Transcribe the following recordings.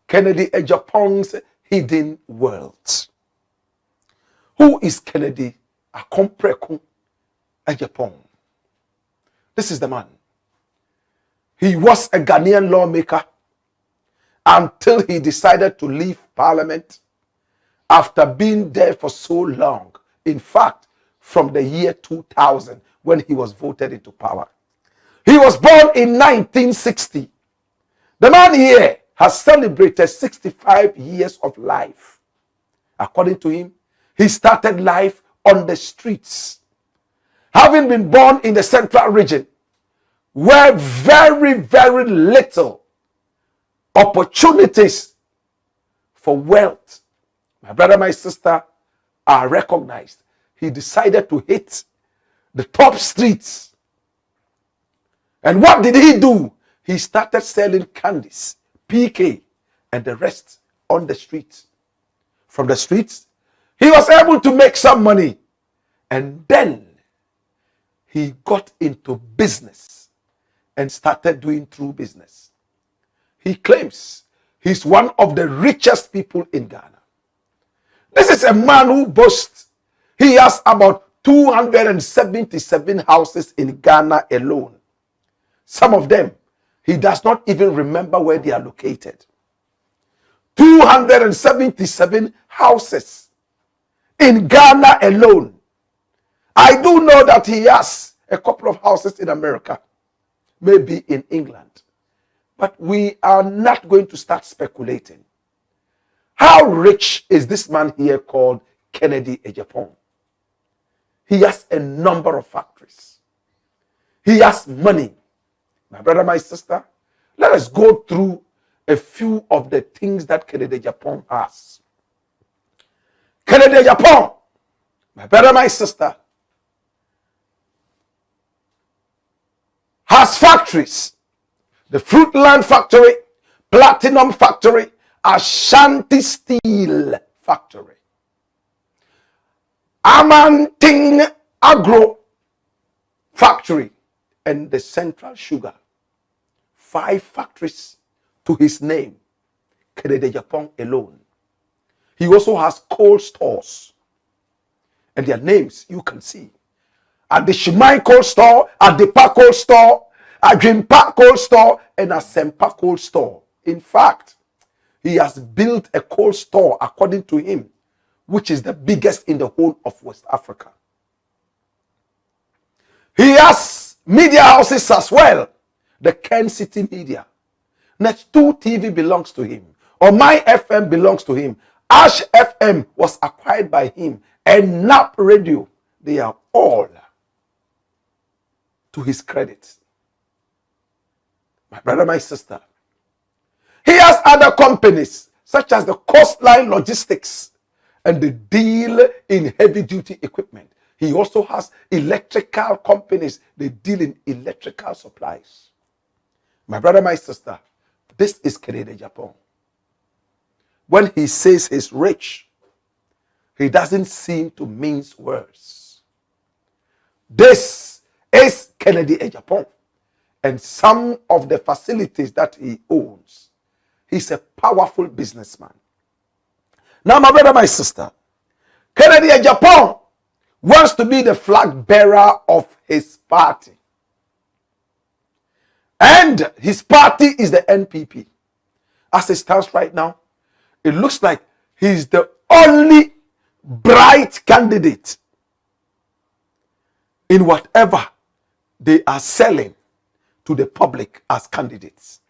Kennedy Agyapong'S hidden world. Who is Kennedy Agyapong? This is the man. He was a Ghanaian lawmaker until he decided to leave parliament after being there for so long. In fact, from the year 2000 when he was voted into power. He was born in 1960. The man here has celebrated 65 years of life. According to him, he started life on the streets. Having been born in the central region, where very, very little opportunities for wealth, my brother, my sister, are recognized, he decided to hit the top streets. And what did he do? He started selling candies, PK, and the rest on the streets. From the streets, he was able to make some money. And then he got into business and started doing true business. He claims he's one of the richest people in Ghana. This is a man who boasts he has about 277 houses in Ghana alone. Some of them, he does not even remember where they are located. 277 houses in Ghana alone. I do know that he has a couple of houses in America, maybe in England. But we are not going to start speculating. How rich is this man here called Kennedy Agyapong? He has a number of factories. He has money. My brother, my sister, let us go through a few of the things that Kennedy Agyapong has. Kennedy Agyapong, my brother, my sister, has factories. The Fruitland factory, Platinum factory, Ashanti Steel factory, Amanting Agro factory, and the Central Sugar. 5 factories to his name, Kennedy Agyapong alone. He also has coal stores, and their names you can see. At the Shimai coal store, at the Park coal store, at Agyapong coal store, and at Sempa coal store. In fact, he has built a coal store, according to him, which is the biggest in the whole of West Africa. He has media houses as well. The Ken City Media. Net 2 TV belongs to him. Or My FM belongs to him. Ash FM was acquired by him. And NAP Radio, they are all to his credit. My brother, my sister. He has other companies, such as the Coastline Logistics and the deal in heavy-duty equipment. He also has electrical companies. They deal in electrical supplies. My brother, my sister, this is Kennedy Agyapong. When he says he's rich, he doesn't seem to mince words. This is Kennedy Agyapong and some of the facilities that he owns. He's a powerful businessman. Now, my brother, my sister, Kennedy Agyapong wants to be the flag bearer of his party. And his party is the NPP. As it stands right now, it looks like he's the only bright candidate in whatever they are selling to the public as candidates.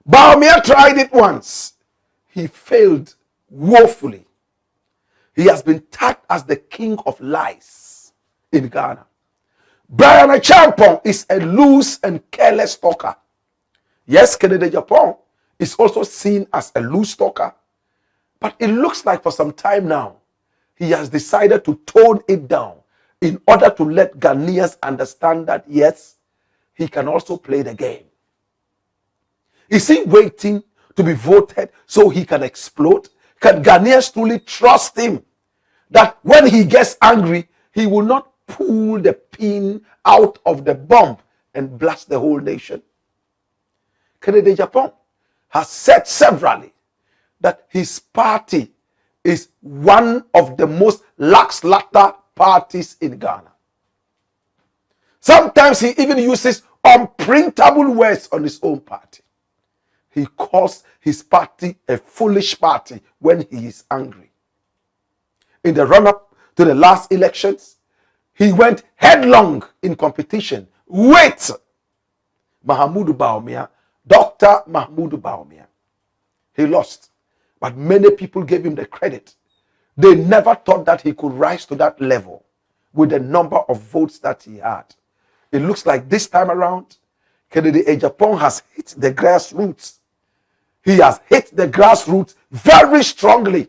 Bawumia tried it once. He failed woefully. He has been tagged as the king of lies in Ghana. Brian Agyapong is a loose and careless talker. Yes, Kennedy Agyapong is also seen as a loose talker. But it looks like for some time now, he has decided to tone it down in order to let Ghanaians understand that, yes, he can also play the game. Is he waiting to be voted so he can explode? Can Ghanaians truly trust him that when he gets angry, he will not pull the pin out of the bomb and blast the whole nation? Kennedy Agyapong has said severally that his party is one of the most lackluster parties in Ghana. Sometimes he even uses unprintable words on his own party. He calls his party a foolish party when he is angry. In the run-up to the last elections, he went headlong in competition with Mahmoud Bawumia, Dr. Mahmoud Bawumia. He lost, but many people gave him the credit. They never thought that he could rise to that level with the number of votes that he had. It looks like this time around, Kennedy Agyapong has hit the grassroots. He has hit the grassroots very strongly.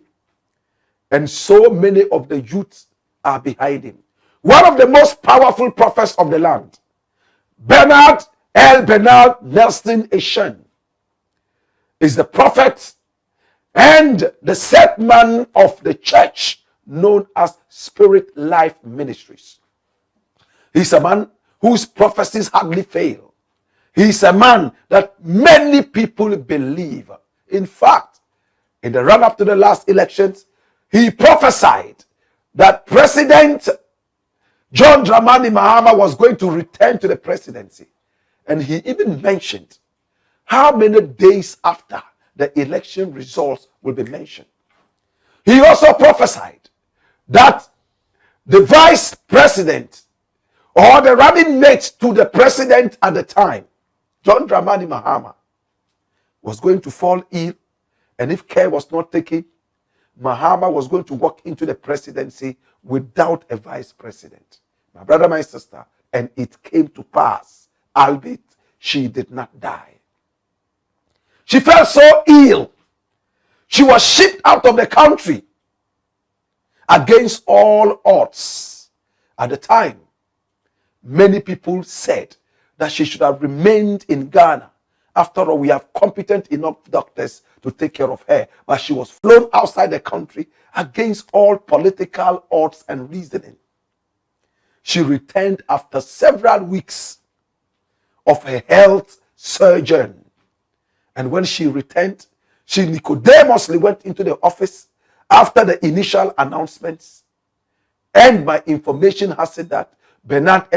And so many of the youths are behind him. One of the most powerful prophets of the land, Bernard Nelson Eshen, is the prophet and the set man of the church known as Spirit Life Ministries. He's a man whose prophecies hardly fail. He's a man that many people believe. In fact, in the run-up to the last elections, he prophesied that President John Dramani Mahama was going to return to the presidency. And he even mentioned how many days after the election results will be mentioned. He also prophesied that the vice president or the running mate to the president at the time, John Dramani Mahama, was going to fall ill, and if care was not taken, Mahama was going to walk into the presidency without a vice president. My brother, my sister, and it came to pass, albeit she did not die. She felt so ill. She was shipped out of the country against all odds. At the time, many people said that she should have remained in Ghana. After all, we have competent enough doctors to take care of her. But she was flown outside the country against all political odds and reasoning. She returned after several weeks of her health sojourn. And when she returned, she Nicodemously went into the office after the initial announcements. And my information has said that Bernard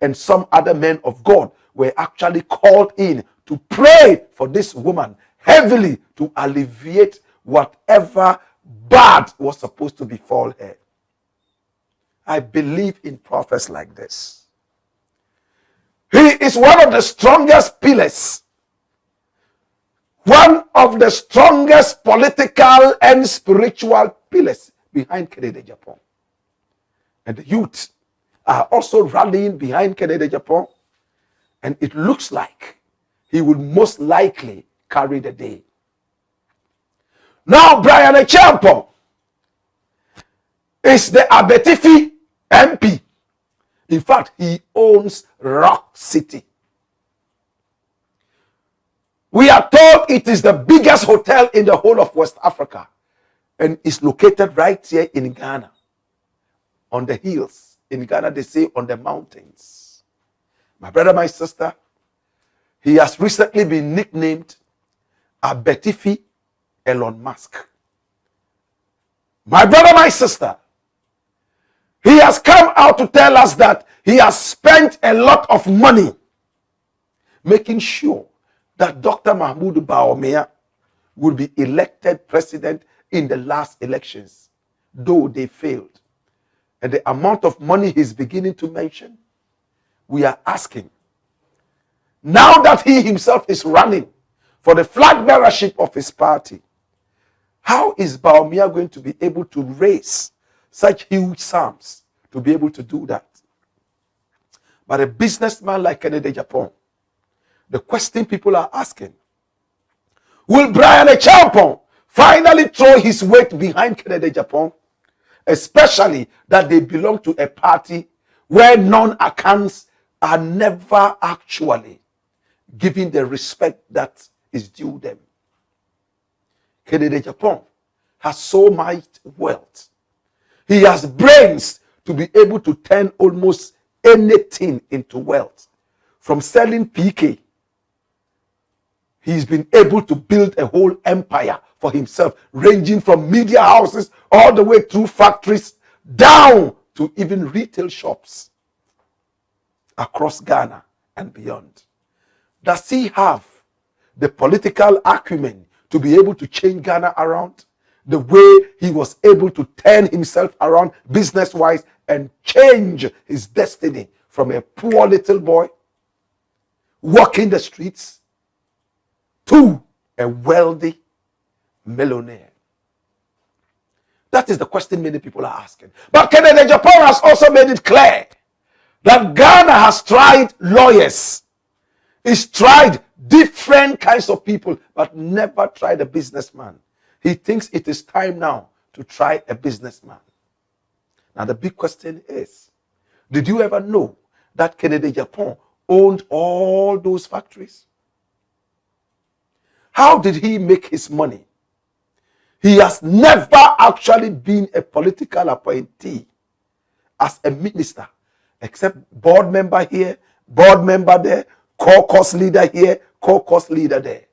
and some other men of God were actually called in to pray for this woman heavily to alleviate whatever bad was supposed to befall her. I believe in prophets like this. He is one of the strongest pillars, one of the strongest political and spiritual pillars behind Kennedy Agyapong. And the youth are also rallying behind Kennedy Agyapong, and it looks like he will most likely carry the day. Now, Brian Agyapong is the Abetifi MP. In fact, he owns Rock City. We are told it is the biggest hotel in the whole of West Africa and is located right here in Ghana, on the hills. In Ghana, they say on the mountains. My brother, my sister, he has recently been nicknamed Abetifi Elon Musk. My brother, my sister, he has come out to tell us that he has spent a lot of money making sure that Dr. Mahmoud Bawumia would be elected president in the last elections, though they failed. And the amount of money he's beginning to mention, we are asking, now that he himself is running for the flag bearership of his party, how is Bawumia going to be able to raise such huge sums to be able to do that? But a businessman like Kennedy Agyapong, the question people are asking, will Brian Agyapong finally throw his weight behind Kennedy Agyapong? Especially that they belong to a party where non-accounts are never actually given the respect that is due them. Kennedy Agyapong has so much wealth. He has brains to be able to turn almost anything into wealth. From selling PK, he's been able to build a whole empire for himself, ranging from media houses all the way through factories down to even retail shops across Ghana and beyond. Does he have the political acumen to be able to change Ghana around the way he was able to turn himself around business-wise and change his destiny from a poor little boy walking the streets to a wealthy millionaire? That is the question many people are asking. But Kennedy Agyapong has also made it clear that Ghana has tried lawyers. It's tried different kinds of people, but never tried a businessman. He thinks it is time now to try a businessman. Now the big question is, did you ever know that Kennedy Agyapong owned all those factories? How did he make his money? He has never actually been a political appointee as a minister, except board member here, board member there, caucus leader here, caucus leader there.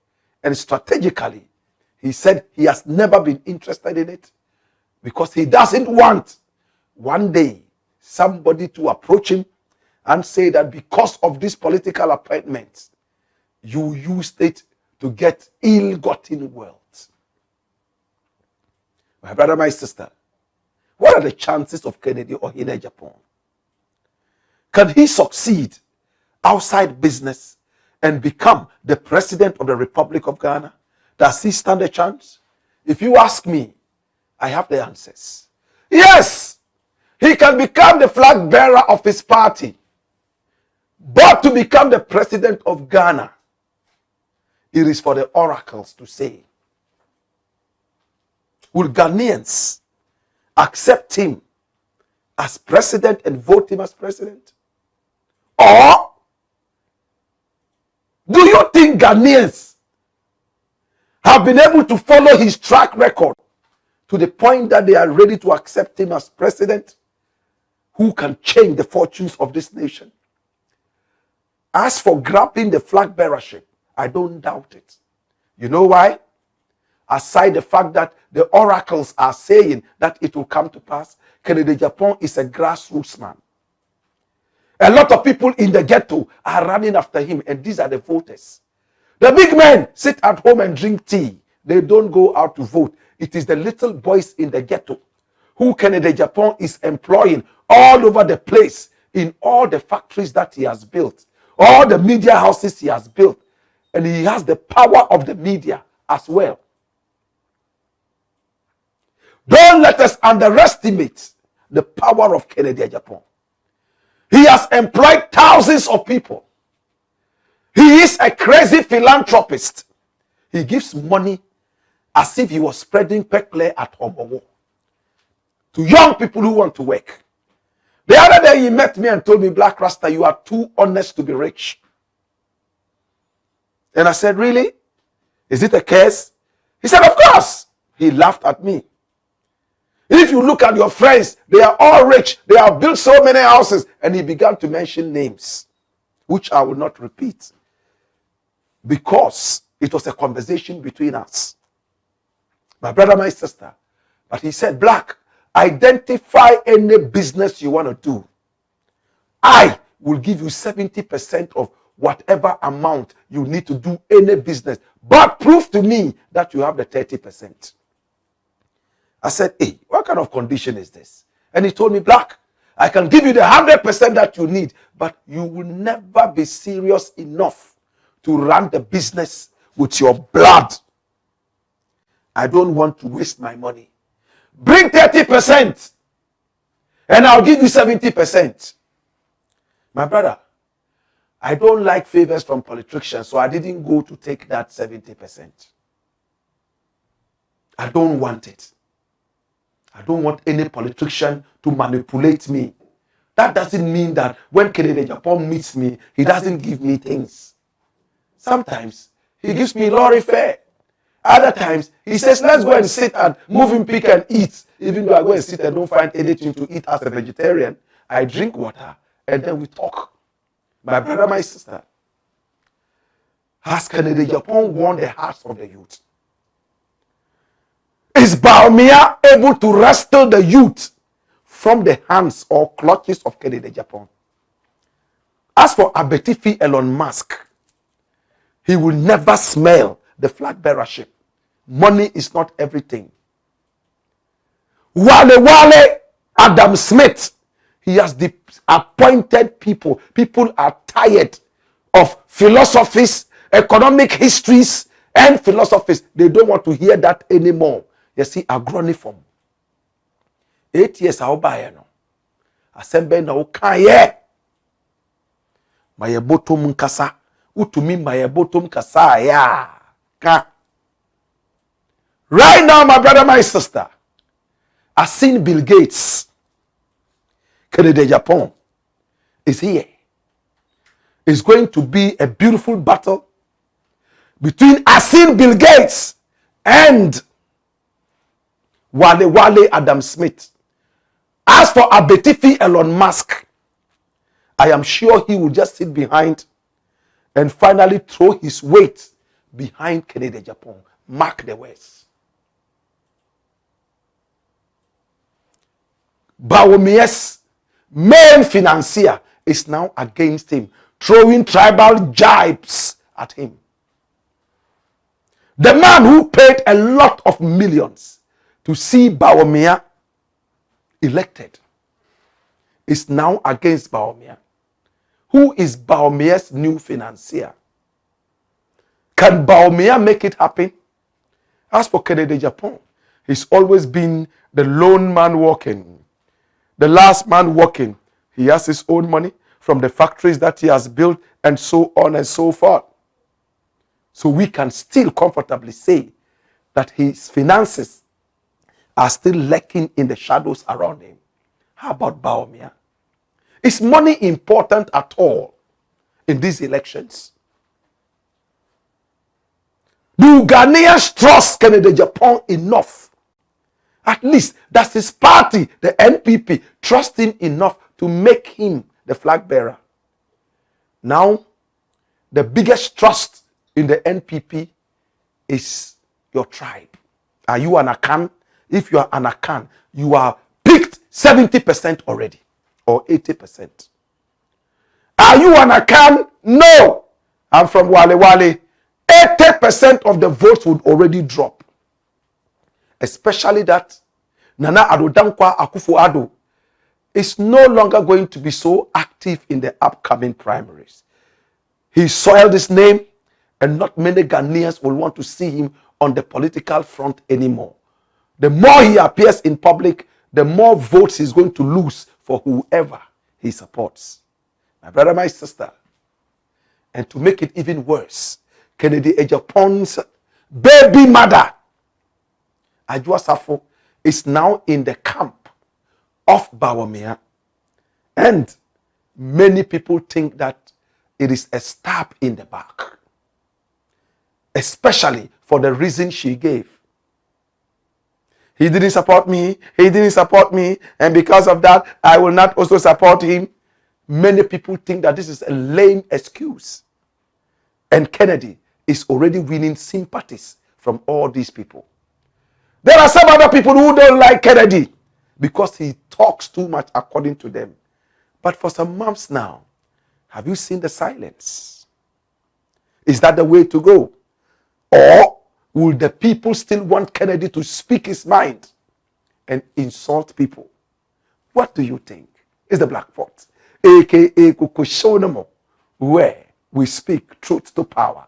And strategically, he said he has never been interested in it because he doesn't want one day somebody to approach him and say that because of this political appointment, you used it to get ill-gotten wealth. My brother, my sister, what are the chances of Kennedy Agyapong? Can he succeed outside business and become the president of the Republic of Ghana? Does he stand a chance? If you ask me, I have the answers. Yes, he can become the flag bearer of his party. But to become the president of Ghana, it is for the oracles to say. Will Ghanaians accept him as president and vote him as president? Or do you think Ghanaians have been able to follow his track record to the point that they are ready to accept him as president who can change the fortunes of this nation? As for grabbing the flag bearership, I don't doubt it. You know why? Aside the fact that the oracles are saying that it will come to pass, Kennedy Agyapong is a grassroots man. A lot of people in the ghetto are running after him, and these are the voters. The big men sit at home and drink tea. They don't go out to vote. It is the little boys in the ghetto who Kennedy Agyapong is employing all over the place, in all the factories that he has built, all the media houses he has built, and he has the power of the media as well. Don't let us underestimate the power of Kennedy Agyapong. He has employed thousands of people. He is a crazy philanthropist. He gives money as if he was spreading pekle at Obowo to young people who want to work. The other day he met me and told me, Black Rasta, you are too honest to be rich. And I said, really? Is it a curse? He said, of course. He laughed at me. If you look at your friends, they are all rich. They have built so many houses. And he began to mention names, which I will not repeat, because it was a conversation between us. My brother, my sister. But he said, Black, identify any business you want to do. I will give you 70% of whatever amount you need to do any business. But prove to me that you have the 30%. I said, hey, what kind of condition is this? And he told me, Black, I can give you the 100% that you need, but you will never be serious enough to run the business with your blood. I don't want to waste my money. Bring 30% and I'll give you 70%. My brother, I don't like favors from politicians, so I didn't go to take that 70%. I don't want it. I don't want any politician to manipulate me. That doesn't mean that when Kennedy Agyapong meets me, he doesn't give me things. Sometimes he gives me lorry fare. Other times he says, let's go and sit and moving pick and eat. Even though I go and sit and don't find anything to eat as a vegetarian, I drink water and then we talk. My brother, my sister, Has Kennedy Agyapong won the hearts of the youth? Is Bawumia able to wrestle the youth from the hands or clutches of Kennedy Agyapong? As for Abetifi Elon Musk, he will never smell the flag bearership. Money is not everything. Wale Adam Smith, he has appointed people. People are tired of philosophies, economic histories, and philosophies. They don't want to hear that anymore. You see, agroniform. 8 years I'll buy no. Assemble na ukaye. Maye bottom kasa. Utumi maye bottom kasa ya. Ka. Right now, my brother, my sister, I've seen Bill Gates. Kennedy Agyapong is here. It's going to be a beautiful battle between Asin Bill Gates and Wale Adam Smith. As for Abetifi Elon Musk, I am sure he will just sit behind and finally throw his weight behind Kennedy Agyapong. Mark the words. Bawumia's main financier is now against him, throwing tribal jibes at him. The man who paid a lot of millions to see Bawumia elected is now against Bawumia. Who is Bawumia's new financier? Can Bawumia make it happen? As for Kennedy Agyapong, he's always been the lone man walking, the last man walking. He has his own money from the factories that he has built and so on and so forth. So we can still comfortably say that his finances are still lurking in the shadows around him. How about Bawumia? Is money important at all in these elections? Do Ghanaians trust Kennedy Agyapong enough? At least does his party, the NPP, trust him enough to make him the flag bearer? Now, the biggest trust in the NPP is your tribe. Are you an Akan? If you are an Akan, you are picked 70% already or 80%. Are you an Akan? No. I'm from Wale. 80% of the votes would already drop. Especially that Nana Addo Dankwa Akufo-Addo is no longer going to be so active in the upcoming primaries. He soiled his name, and not many Ghanaians will want to see him on the political front anymore. The more he appears in public, the more votes he's going to lose for whoever he supports. My brother, my sister, and to make it even worse, Kennedy Agyapong's baby mother, Adwoa Safo, is now in the camp of Bawumia, and many people think that it is a stab in the back, especially for the reason she gave. He didn't support me, and because of that, I will not also support him. Many people think that this is a lame excuse, and Kennedy is already winning sympathies from all these people. There are some other people who don't like Kennedy because he talks too much according to them. But for some months now, have you seen the silence? Is that the way to go? Or will the people still want Kennedy to speak his mind and insult people? What do you think? It's the Black Pot, aka Kukushonamo, where we speak truth to power.